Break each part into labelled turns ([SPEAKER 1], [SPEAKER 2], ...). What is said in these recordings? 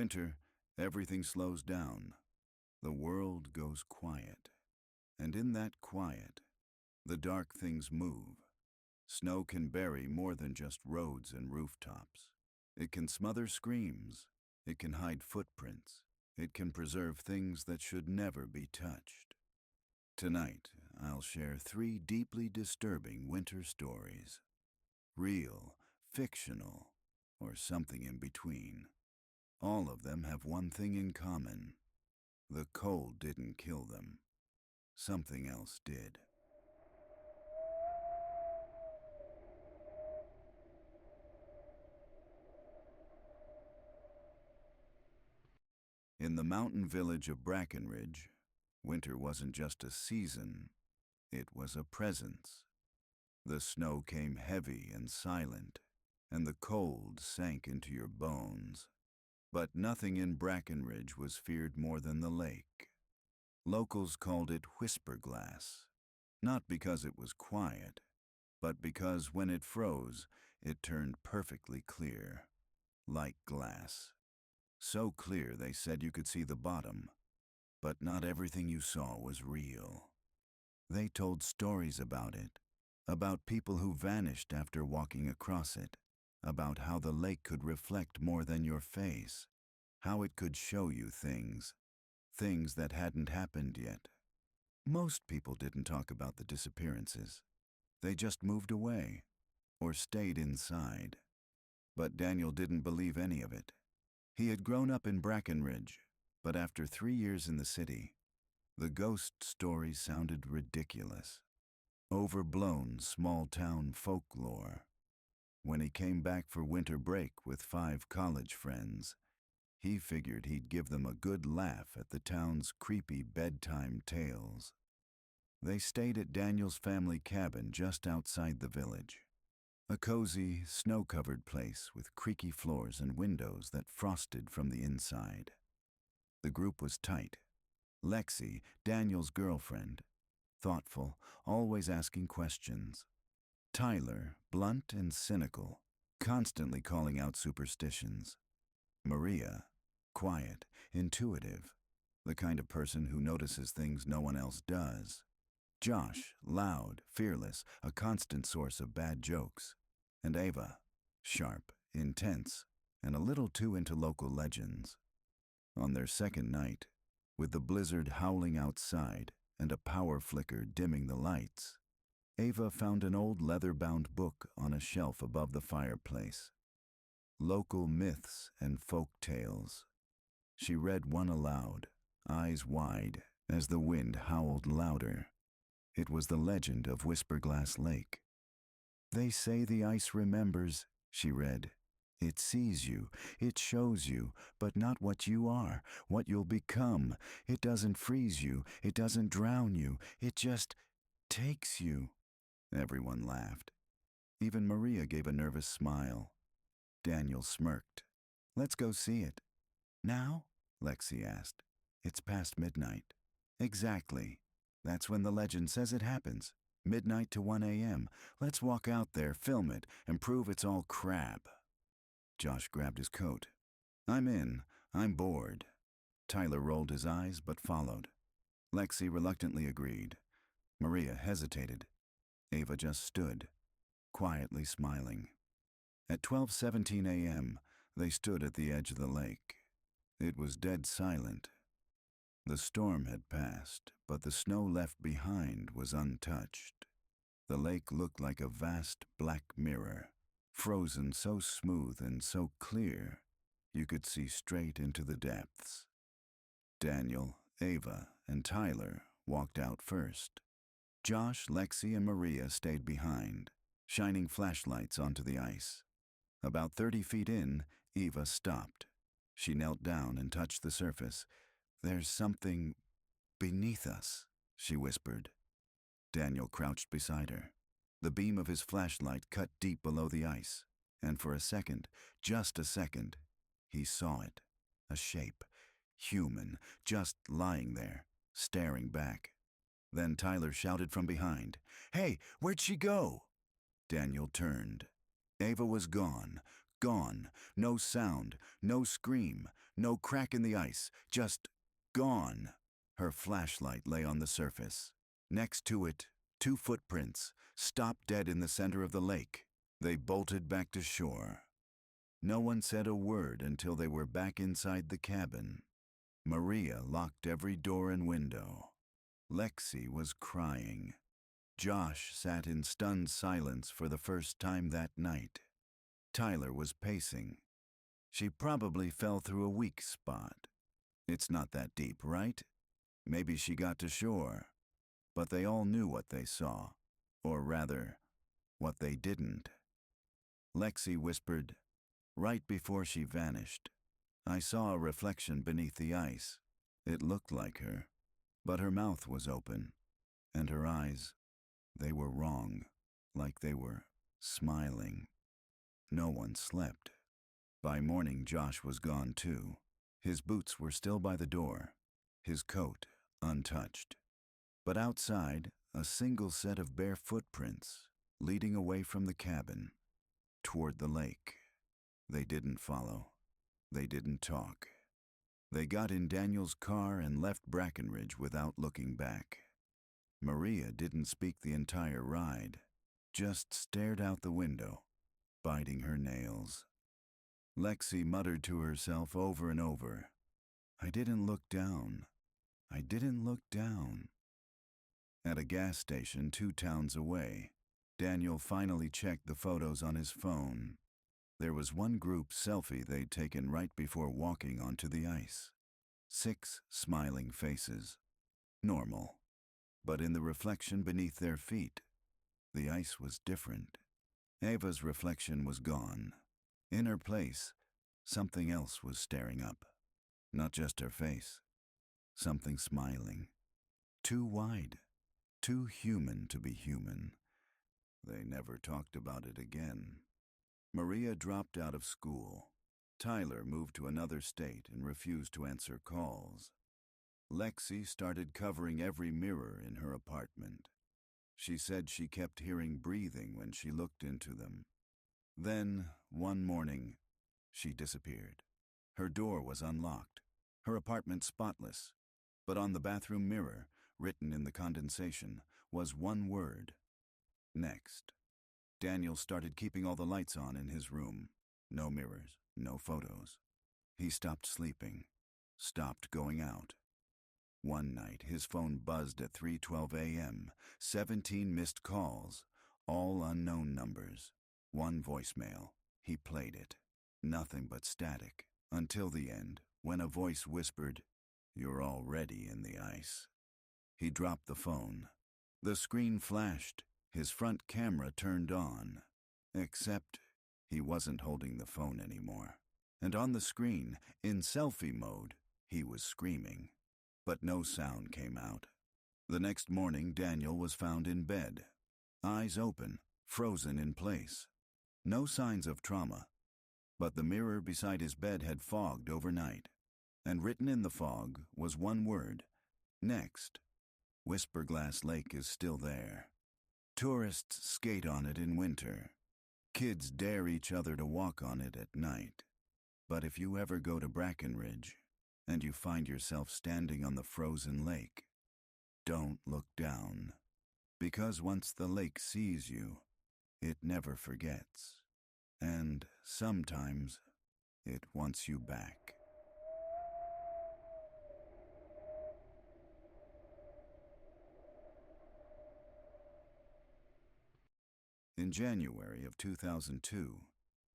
[SPEAKER 1] winter, everything slows down. The world goes quiet. And in that quiet, the dark things move. Snow can bury more than just roads and rooftops. It can smother screams. It can hide footprints. It can preserve things that should never be touched. Tonight, I'll share 3 deeply disturbing winter stories. Real, fictional, or something in between. All of them have one thing in common. The cold didn't kill them. Something else did. In the mountain village of Brackenridge, winter wasn't just a season, it was a presence. The snow came heavy and silent, and the cold sank into your bones. But nothing in Brackenridge was feared more than the lake. Locals called it Whisperglass, not because it was quiet, but because when it froze, it turned perfectly clear, like glass. So clear they said you could see the bottom, but not everything you saw was real. They told stories about it, about people who vanished after walking across it, about how the lake could reflect more than your face, how it could show you things that hadn't happened yet. Most people didn't talk about the disappearances. They just moved away, or stayed inside. But Daniel didn't believe any of it. He had grown up in Brackenridge, but after 3 years in the city, the ghost stories sounded ridiculous. Overblown small-town folklore. When he came back for winter break with 5 college friends, he figured he'd give them a good laugh at the town's creepy bedtime tales. They stayed at Daniel's family cabin just outside the village. A cozy, snow-covered place with creaky floors and windows that frosted from the inside. The group was tight. Lexi, Daniel's girlfriend, thoughtful, always asking questions. Tyler, blunt and cynical, constantly calling out superstitions. Maria, quiet, intuitive, the kind of person who notices things no one else does. Josh, loud, fearless, a constant source of bad jokes. And Ava, sharp, intense, and a little too into local legends. On their second night, with the blizzard howling outside and a power flicker dimming the lights, Ava found an old leather-bound book on a shelf above the fireplace. Local myths and folk tales. She read one aloud, eyes wide, as the wind howled louder. It was the legend of Whisperglass Lake. They say the ice remembers, she read. It sees you, it shows you, but not what you are, what you'll become. It doesn't freeze you, it doesn't drown you, it just takes you. Everyone laughed. Even Maria gave a nervous smile. Daniel smirked. Let's go see it. Now? Lexi asked. It's past midnight. Exactly. That's when the legend says it happens. Midnight to 1 a.m. Let's walk out there, film it, and prove it's all crap. Josh grabbed his coat. I'm in. I'm bored. Tyler rolled his eyes but followed. Lexi reluctantly agreed. Maria hesitated. Ava just stood, quietly smiling. At 12:17 a.m., they stood at the edge of the lake. It was dead silent. The storm had passed, but the snow left behind was untouched. The lake looked like a vast black mirror, frozen so smooth and so clear you could see straight into the depths. Daniel, Ava, and Tyler walked out first. Josh, Lexi, and Maria stayed behind, shining flashlights onto the ice. About 30 feet in, Eva stopped. She knelt down and touched the surface. There's something beneath us, she whispered. Daniel crouched beside her. The beam of his flashlight cut deep below the ice, and for a second, just a second, he saw it. A shape, human, just lying there, staring back. Then Tyler shouted from behind, "Hey, where'd she go?" Daniel turned. Ava was gone, Gone. No sound, no scream, no crack in the ice, just gone. Her flashlight lay on the surface. Next to it, two footprints, stopped dead in the center of the lake. They bolted back to shore. No one said a word until they were back inside the cabin. Maria locked every door and window. Lexi was crying. Josh sat in stunned silence for the first time that night. Tyler was pacing. She probably fell through a weak spot. It's not that deep, right? Maybe she got to shore. But they all knew what they saw, or rather, what they didn't. Lexi whispered, right before she vanished, "I saw a reflection beneath the ice. It looked like her, but her mouth was open, and her eyes, they were wrong, like they were smiling." No one slept. By morning, Josh was gone too. His boots were still by the door, his coat untouched. But outside, a single set of bare footprints leading away from the cabin toward the lake. They didn't follow. They didn't talk. They got in Daniel's car and left Brackenridge without looking back. Maria didn't speak the entire ride, just stared out the window, biting her nails. Lexi muttered to herself over and over, "I didn't look down. I didn't look down." At a gas station 2 towns away, Daniel finally checked the photos on his phone. There was one group selfie they'd taken right before walking onto the ice. 6 smiling faces. Normal. But in the reflection beneath their feet, the ice was different. Ava's reflection was gone. In her place, something else was staring up. Not just her face. Something smiling. Too wide. Too human to be human. They never talked about it again. Maria dropped out of school. Tyler moved to another state and refused to answer calls. Lexi started covering every mirror in her apartment. She said she kept hearing breathing when she looked into them. Then, one morning, she disappeared. Her door was unlocked, her apartment spotless, but on the bathroom mirror, written in the condensation, was one word: next. Daniel started keeping all the lights on in his room. No mirrors, no photos. He stopped sleeping, stopped going out. One night, his phone buzzed at 3:12 a.m., 17 missed calls, all unknown numbers. One voicemail. He played it. Nothing but static, until the end, when a voice whispered, "You're already in the ice." He dropped the phone. The screen flashed. His front camera turned on. Except he wasn't holding the phone anymore. And on the screen, in selfie mode, he was screaming. But no sound came out. The next morning, Daniel was found in bed. Eyes open, frozen in place. No signs of trauma. But the mirror beside his bed had fogged overnight. And written in the fog was one word: next. Whisperglass Lake is still there. Tourists skate on it in winter. Kids dare each other to walk on it at night. But if you ever go to Brackenridge, and you find yourself standing on the frozen lake, don't look down. Because once the lake sees you, it never forgets. And sometimes it wants you back. In January of 2002,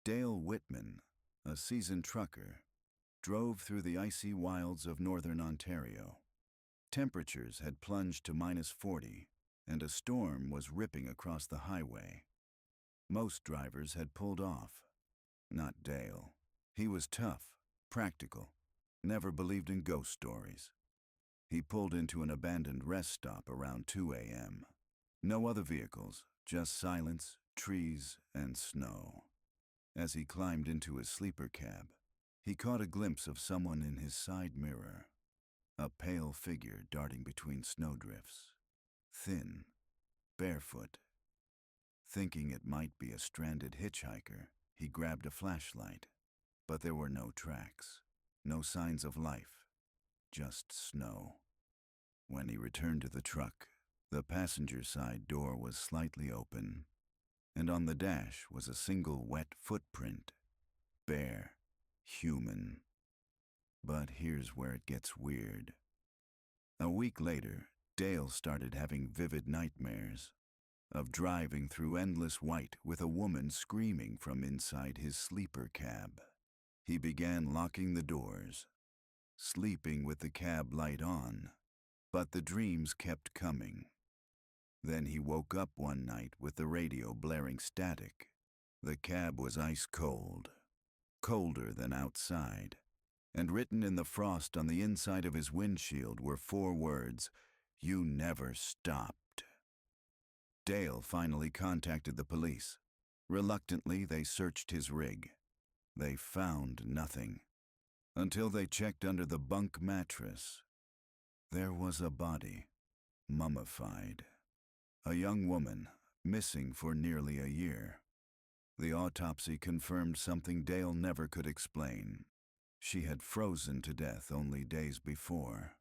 [SPEAKER 1] Dale Whitman, a seasoned trucker, drove through the icy wilds of northern Ontario. Temperatures had plunged to -40, and a storm was ripping across the highway. Most drivers had pulled off. Not Dale. He was tough, practical, never believed in ghost stories. He pulled into an abandoned rest stop around 2 a.m. No other vehicles, just silence, trees, and snow. As he climbed into his sleeper cab, he caught a glimpse of someone in his side mirror, a pale figure darting between snowdrifts, thin, barefoot. Thinking it might be a stranded hitchhiker, he grabbed a flashlight, but there were no tracks, no signs of life, just snow. When he returned to the truck, the passenger side door was slightly open, and on the dash was a single wet footprint, bare, human. But here's where it gets weird. A week later, Dale started having vivid nightmares of driving through endless white with a woman screaming from inside his sleeper cab. He began locking the doors, sleeping with the cab light on, but the dreams kept coming. Then he woke up one night with the radio blaring static. The cab was ice cold, colder than outside, and written in the frost on the inside of his windshield were 4 words, "You never stopped." Dale finally contacted the police. Reluctantly, they searched his rig. They found nothing, until they checked under the bunk mattress. There was a body, mummified. A young woman, missing for nearly a year. The autopsy confirmed something Dale never could explain. She had frozen to death only days before.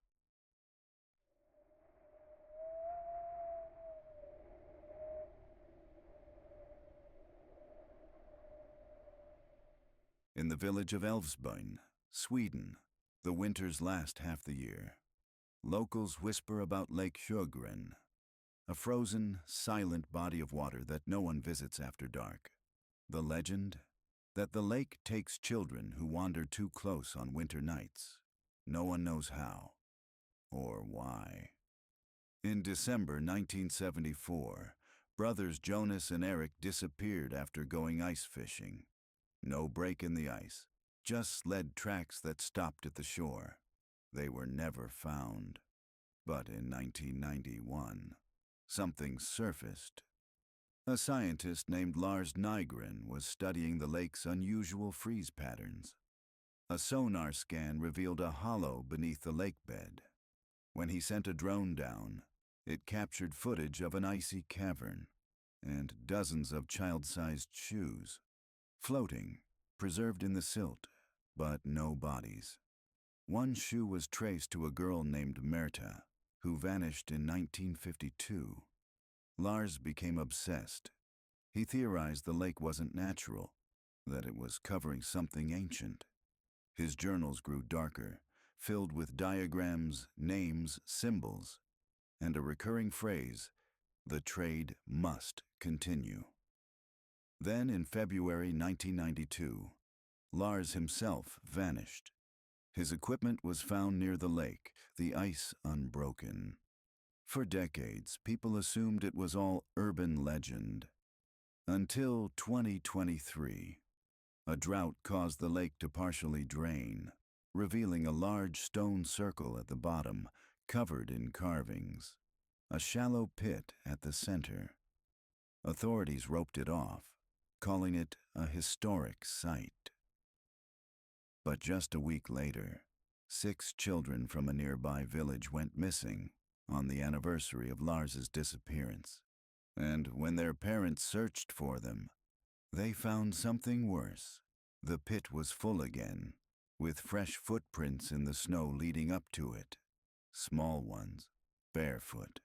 [SPEAKER 1] In the village of Älvsbyn, Sweden, the winters last half the year. Locals whisper about Lake Sjögren, a frozen, silent body of water that no one visits after dark. The legend? That the lake takes children who wander too close on winter nights. No one knows how or why. In December 1974, brothers Jonas and Eric disappeared after going ice fishing. No break in the ice, just sled tracks that stopped at the shore. They were never found. But in 1991, something surfaced. A scientist named Lars Nygren was studying the lake's unusual freeze patterns. A sonar scan revealed a hollow beneath the lake bed. When he sent a drone down, it captured footage of an icy cavern and dozens of child-sized shoes, floating, preserved in the silt, but no bodies. One shoe was traced to a girl named Merta, who vanished in 1952. Lars became obsessed. He theorized the lake wasn't natural, that it was covering something ancient. His journals grew darker, filled with diagrams, names, symbols, and a recurring phrase, "The trade must continue." Then in February 1992, Lars himself vanished. His equipment was found near the lake, the ice unbroken. For decades, people assumed it was all urban legend. Until 2023, a drought caused the lake to partially drain, revealing a large stone circle at the bottom, covered in carvings. A shallow pit at the center. Authorities roped it off, calling it a historic site. But just a week later, 6 children from a nearby village went missing on the anniversary of Lars's disappearance. And when their parents searched for them, they found something worse. The pit was full again, with fresh footprints in the snow leading up to it. Small ones, barefoot,